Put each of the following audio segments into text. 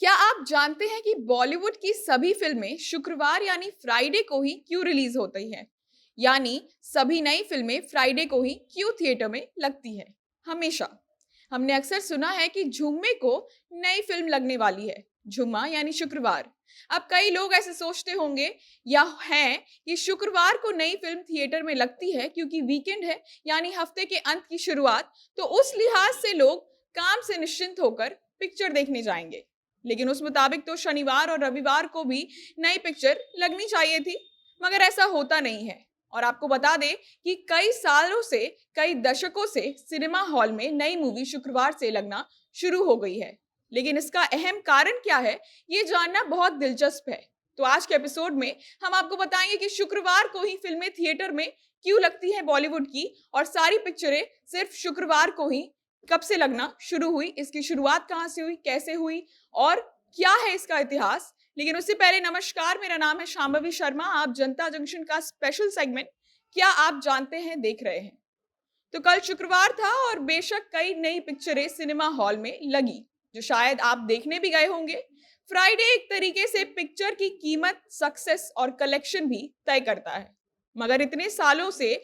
क्या आप जानते हैं कि बॉलीवुड की सभी फिल्में शुक्रवार यानी फ्राइडे को ही क्यों रिलीज होती हैं? यानी सभी नई फिल्में फ्राइडे को ही क्यों थिएटर में लगती है? हमेशा हमने अक्सर सुना है कि जुम्मे को नई फिल्म लगने वाली है। जुम्मा यानी शुक्रवार। अब कई लोग ऐसे सोचते होंगे या हैं कि शुक्रवार को नई फिल्म थिएटर में लगती है क्योंकि वीकेंड है, यानी हफ्ते के अंत की शुरुआत, तो उस लिहाज से लोग काम से निश्चिंत होकर पिक्चर देखने जाएंगे। लेकिन उस मुताबिक तो शनिवार और रविवार को भी नई पिक्चर लगनी चाहिए थी, मगर ऐसा होता नहीं है। और आपको बता दें कि कई सालों से, कई दशकों से सिनेमा हॉल में नई मूवी शुक्रवार से लगना शुरू हो गई है। लेकिन इसका अहम कारण क्या है, ये जानना बहुत दिलचस्प है। तो आज के एपिसोड में हम आपको बताएंगे कि शुक्रवार को ही फिल्में थिएटर में क्यों लगती हैं बॉलीवुड की, और सारी पिक्चरें सिर्फ शुक्रवार को ही कब से लगना शुरू हुई, इसकी शुरुआत कहां से हुई, कैसे हुई और क्या है इसका इतिहास। लेकिन उससे पहले नमस्कार, मेरा नाम है शांभवी शर्मा। आप जनता जंक्शन का स्पेशल सेगमेंट क्या आप जानते हैं देख रहे हैं। तो कल शुक्रवार था और बेशक कई नई पिक्चरें सिनेमा हॉल में लगी, जो शायद आप देखने भी गए होंगे। फ्राइडे एक तरीके से पिक्चर की कीमत, सक्सेस और कलेक्शन भी तय करता है। मगर इतने सालों से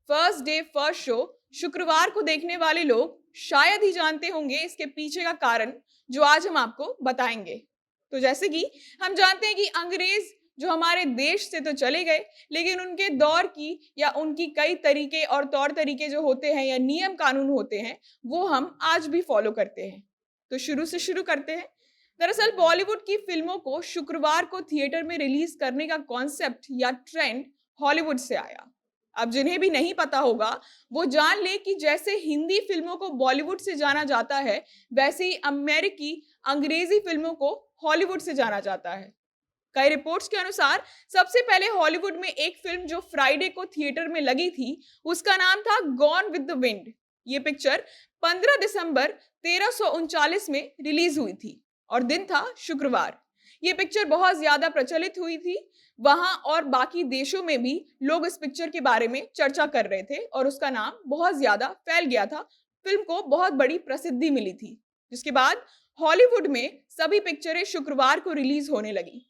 फर्स्ट डे फर्स्ट शो शुक्रवार को देखने वाले लोग शायद ही जानते होंगे इसके पीछे का कारण, जो आज हम आपको बताएंगे। तो जैसे कि हम जानते हैं कि अंग्रेज जो हमारे देश से तो चले गए, लेकिन उनके दौर की या उनकी कई तरीके और तौर तरीके जो होते हैं या नियम कानून होते हैं, वो हम आज भी फॉलो करते हैं। तो शुरू से शुरू करते हैं। दरअसल बॉलीवुड की फिल्मों को शुक्रवार को थिएटर में रिलीज करने का कॉन्सेप्ट या ट्रेंड हॉलीवुड से आया। अब जिन्हें भी नहीं पता होगा वो जान ले कि जैसे हिंदी फिल्मों को बॉलीवुड से जाना जाता है, वैसे ही अमेरिकी अंग्रेजी फिल्मों को हॉलीवुड से जाना जाता है। कई रिपोर्ट्स के अनुसार सबसे पहले हॉलीवुड में एक फिल्म जो फ्राइडे को थिएटर में लगी थी, उसका नाम था गॉन विद द विंड। ये पिक्चर 15 दिसंबर 1339 में रिलीज हुई थी और दिन था शुक्रवार। ये पिक्चर बहुत ज्यादा प्रचलित हुई थी वहां, और बाकी देशों में भी लोग इस पिक्चर के बारे में चर्चा कर रहे थे और उसका नाम बहुत ज्यादा फैल गया था। फिल्म को बहुत बड़ी प्रसिद्धि मिली थी, जिसके बाद हॉलीवुड में सभी पिक्चरें शुक्रवार को रिलीज होने लगी।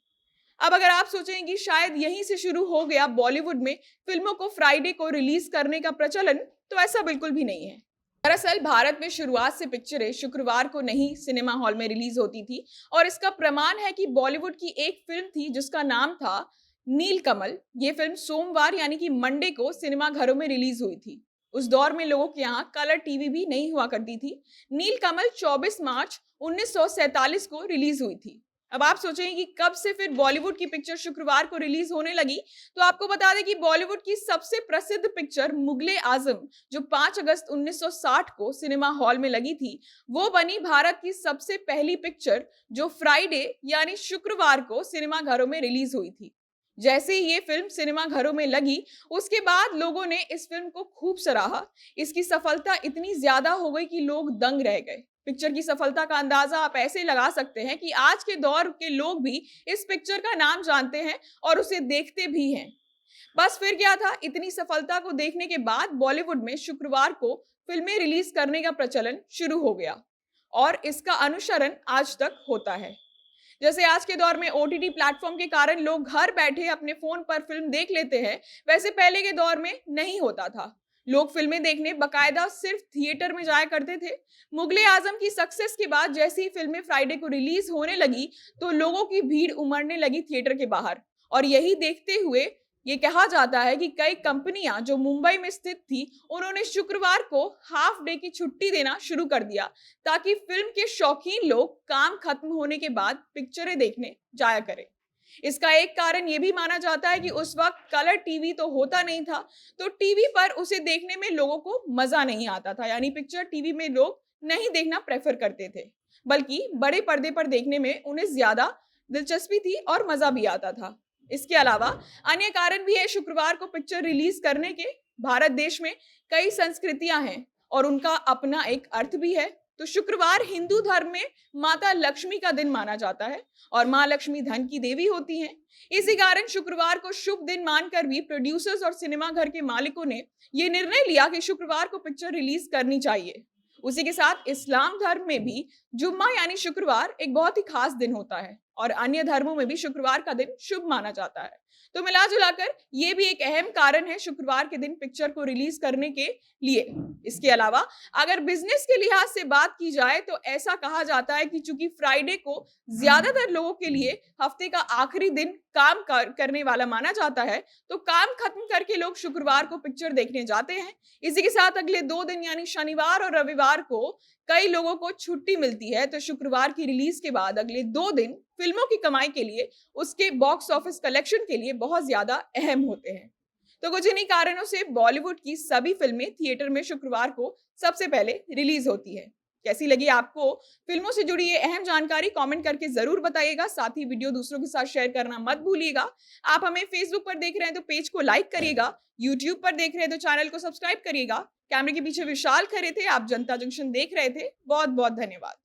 अब अगर आप सोचें कि शायद यहीं से शुरू हो गया बॉलीवुड में फिल्मों को फ्राइडे को रिलीज करने का प्रचलन, तो ऐसा बिल्कुल भी नहीं है। दरअसल भारत में शुरुआत से पिक्चरें शुक्रवार को नहीं सिनेमा हॉल में रिलीज होती थी, और इसका प्रमाण है कि बॉलीवुड की एक फिल्म थी जिसका नाम था नीलकमल। ये फिल्म सोमवार यानी कि मंडे को सिनेमा घरों में रिलीज हुई थी। उस दौर में लोगों के यहाँ कलर टीवी भी नहीं हुआ करती थी। नीलकमल 24 मार्च 1947 को रिलीज हुई थी। अब आप सोचेंगे कि कब से फिर बॉलीवुड की पिक्चर शुक्रवार को रिलीज होने लगी। तो आपको बता दें कि बॉलीवुड की सबसे प्रसिद्ध पिक्चर मुगले आजम, जो 5 अगस्त 1960 को सिनेमा हॉल में लगी थी, वो बनी भारत की सबसे पहली पिक्चर जो फ्राइडे यानी शुक्रवार को सिनेमा घरों में रिलीज हुई थी। जैसे ही ये फिल्म सिनेमा घरों में लगी, उसके बाद लोगों ने इस फिल्म को खूब सराहा। इसकी सफलता इतनी ज्यादा हो गई कि लोग दंग रह गए। पिक्चर की सफलता का अंदाजा आप ऐसे लगा सकते हैं कि आज के दौर के लोग भी इस पिक्चर का नाम जानते हैं और उसे देखते भी हैं। बस फिर क्या था, इतनी सफलता को देखने के बाद बॉलीवुड में शुक्रवार को फिल्में रिलीज करने का प्रचलन शुरू हो गया, और इसका अनुसरण आज तक होता है। जैसे आज के दौर में ओटीटी प्लेटफॉर्म के कारण लोग घर बैठे अपने फोन पर फिल्म देख लेते हैं, वैसे पहले के दौर में नहीं होता था। लोग फिल्में देखने बकायदा सिर्फ थिएटर में जाया करते थे। मुगले आजम की सक्सेस के बाद जैसे ही फिल्में फ्राइडे को रिलीज होने लगी, तो लोगों की भीड़ उमड़ने लगी थिएटर के बाहर। और यही देखते हुए ये कहा जाता है कि कई कंपनियां जो मुंबई में स्थित थी, उन्होंने शुक्रवार को हाफ डे की छुट्टी देना शुरू कर दिया, ताकि फिल्म के शौकीन लोग काम खत्म होने के बाद पिक्चरें देखने जाया करें। इसका एक कारण यह भी माना जाता है कि उस वक्त कलर टीवी तो होता नहीं था, तो टीवी पर उसे देखने में लोगों को मजा नहीं आता था, यानी पिक्चर टीवी में लोग नहीं देखना प्रेफर करते थे, बल्कि बड़े पर्दे पर देखने में उन्हें ज्यादा दिलचस्पी थी और मजा भी आता था। इसके अलावा अन्य कारण भी है शुक्रवार को पिक्चर रिलीज करने के। भारत देश में कई संस्कृतियां हैं और उनका अपना एक अर्थ भी है। तो शुक्रवार हिंदू धर्म में माता लक्ष्मी का दिन माना जाता है, और माँ लक्ष्मी धन की देवी होती हैं। इसी कारण शुक्रवार को शुभ दिन मानकर भी प्रोड्यूसर्स और सिनेमा घर के मालिकों ने यह निर्णय लिया कि शुक्रवार को पिक्चर रिलीज करनी चाहिए। उसी के साथ इस्लाम धर्म में भी जुम्मा यानी शुक्रवार एक बहुत ही खास दिन होता है और अन्य धर्मों में भी शुक्रवार का दिन शुभ माना जाता है। तो मिला जुलाकर ये भी एक अहम कारण है शुक्रवार के दिन पिक्चर को रिलीज करने के लिए। इसके अलावा अगर बिजनेस के लिहाज से बात की जाए तो ऐसा कहा जाता है कि चूंकि फ्राइडे को ज्यादातर लोगों के लिए हफ्ते का आखिरी दिन करने वाला माना जाता है, तो काम खत्म करके लोग शुक्रवार को पिक्चर देखने जाते हैं। इसी के साथ अगले 2 दिन यानी शनिवार और रविवार को कई लोगों को छुट्टी मिलती है, तो शुक्रवार की रिलीज के बाद अगले 2 दिन फिल्मों की कमाई के लिए, उसके बॉक्स ऑफिस कलेक्शन के लिए बहुत ज्यादा अहम होते हैं। तो कुछ इन्हीं कारणों से बॉलीवुड की सभी फिल्में थिएटर में शुक्रवार को सबसे पहले रिलीज होती है। कैसी लगी आपको फिल्मों से जुड़ी ये अहम जानकारी? कमेंट करके जरूर बताइएगा। साथ ही वीडियो दूसरों के साथ शेयर करना मत भूलिएगा। आप हमें फेसबुक पर देख रहे हैं तो पेज को लाइक करिएगा, यूट्यूब पर देख रहे हैं तो चैनल को सब्सक्राइब करिएगा। कैमरे के पीछे विशाल खड़े थे, आप जनता जंक्शन देख रहे थे। बहुत बहुत धन्यवाद।